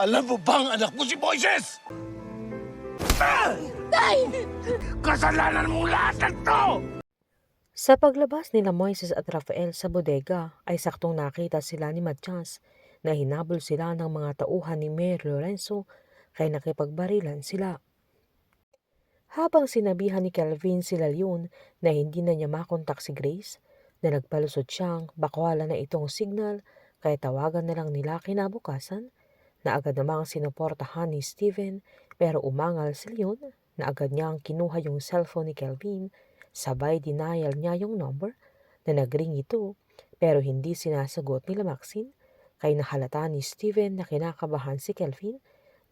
Alam mo bang anak mo si Moises? Tay! Kasalanan mo lahat ng to! Sa paglabas nila Moises at Rafael sa bodega ay saktong nakita sila ni Matias na hinabol sila ng mga tauhan ni Mayor Lorenzo kaya nakipagbarilan sila. Habang sinabihan ni Kelvin si Leon na hindi na niya makontak si Grace, na nagpalusot siyang bakwala na itong signal kaya tawagan na lang nila kinabukasan, na agad namang sinuportahan ni Steven pero umangal si Leon na agad niyang kinuha yung cellphone ni Kelvin, sabay denial niya yung number na nagring ito pero hindi sinasagot nila Maxine kaya nahalata ni Steven na kinakabahan si Kelvin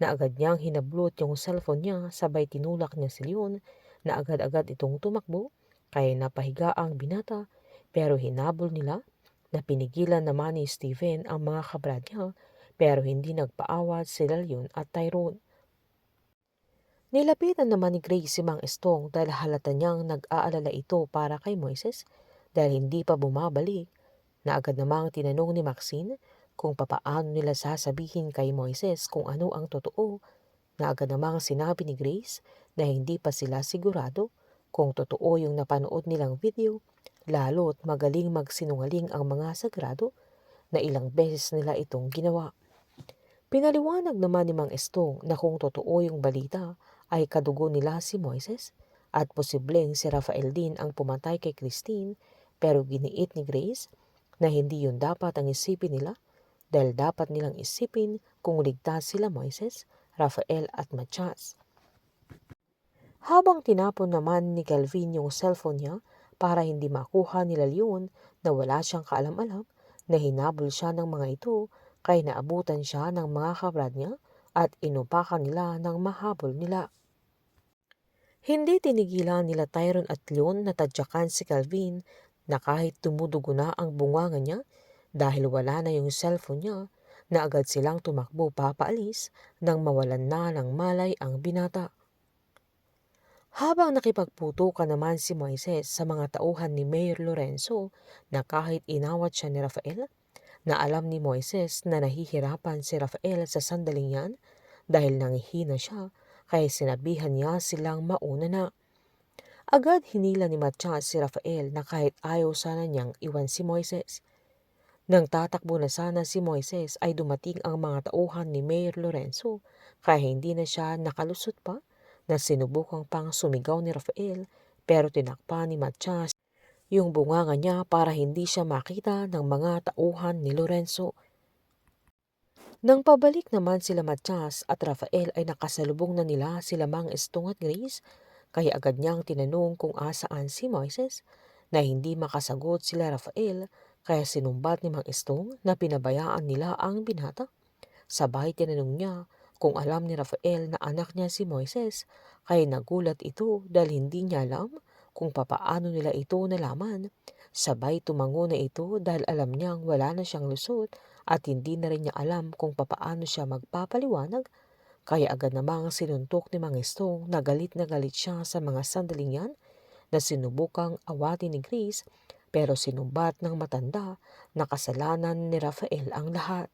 na agad niyang hinablot yung cellphone niya sabay tinulak niya si Leon na agad-agad itong tumakbo kaya napahiga ang binata pero hinabol nila na pinigilan naman ni Steven ang mga kabrad niya pero hindi nagpaawat sila Leon at Tyrone. Nilapitan naman ni Grace si Mang Estong dahil halata niyang nag-aalala ito para kay Moises dahil hindi pa bumabalik na agad namang tinanong ni Maxine kung papaano nila sasabihin kay Moises kung ano ang totoo, na agad namang sinabi ni Grace na hindi pa sila sigurado kung totoo yung napanood nilang video, lalo't magaling magsinungaling ang mga sagrado na ilang beses nila itong ginawa. Pinaliwanag naman ni Mang Estong na kung totoo yung balita ay kadugo nila si Moises at posibleng si Rafael din ang pumatay kay Christine, pero giniit ni Grace na hindi yun dapat ang isipin nila dahil dapat nilang isipin kung ligtas sila Moises, Rafael at Matias. Habang tinapon naman ni Kelvin yung cellphone niya para hindi makuha nila Leon na wala siyang kaalam-alam, na hinabol siya ng mga ito kaya naabutan siya ng mga kabrad niya at inupakan nila ng mahabol nila. Hindi tinigilan nila Tyrone at Leon na tadyakan si Kelvin na kahit tumudugo na ang bunganga niya dahil wala na yung cellphone niya, na agad silang tumakbo papaalis nang mawalan na ng malay ang binata. Habang nakipagputukan naman si Moises sa mga tauhan ni Mayor Lorenzo na kahit inawat siya ni Rafael, na alam ni Moises na nahihirapan si Rafael sa sandaling yan dahil nanghihina siya kaya sinabihan niya silang mauna na. Agad hinila ni Matias si Rafael na kahit ayaw sana niyang iwan si Moises. Nang tatakbo na sana si Moises ay dumating ang mga tauhan ni Mayor Lorenzo kaya hindi na siya nakalusot pa, na sinubukang pang sumigaw ni Rafael pero tinakpan ni Matias yung bunganga niya para hindi siya makita ng mga tauhan ni Lorenzo. Nang pabalik naman sila Matias at Rafael ay nakasalubong na nila sila Mang Estong at Grace kaya agad niyang tinanong kung asaan si Moises, na hindi makasagot sila Rafael kaya sinumbat ni Mang Estong na pinabayaan nila ang binata. Sabay tinanong niya kung alam ni Rafael na anak niya si Moises kaya nagulat ito dahil hindi niya alam kung papaano nila ito nalaman. Sabay tumango na ito dahil alam niyang wala na siyang lusot at hindi na rin niya alam kung papaano siya magpapaliwanag, kaya agad namang sinuntok ni Mang Estong na galit siya sa mga sandaling yan na sinubukang awatin ni Grace pero sinumbat ng matanda na kasalanan ni Rafael ang lahat.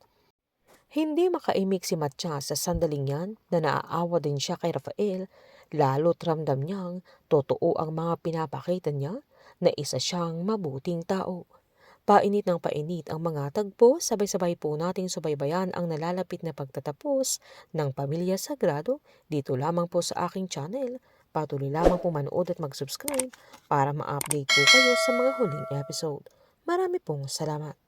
Hindi makaimik si Matias sa sandaling yan na naaawa din siya kay Rafael, lalo't ramdam niyang totoo ang mga pinapakita niya na isa siyang mabuting tao. Painit ng painit ang mga tagpo, sabay-sabay po nating subaybayan ang nalalapit na pagtatapos ng Pamilya Sagrado dito lamang po sa aking channel. Patuloy lamang po manood at mag-subscribe para ma-update po kayo sa mga huling episode. Marami pong salamat.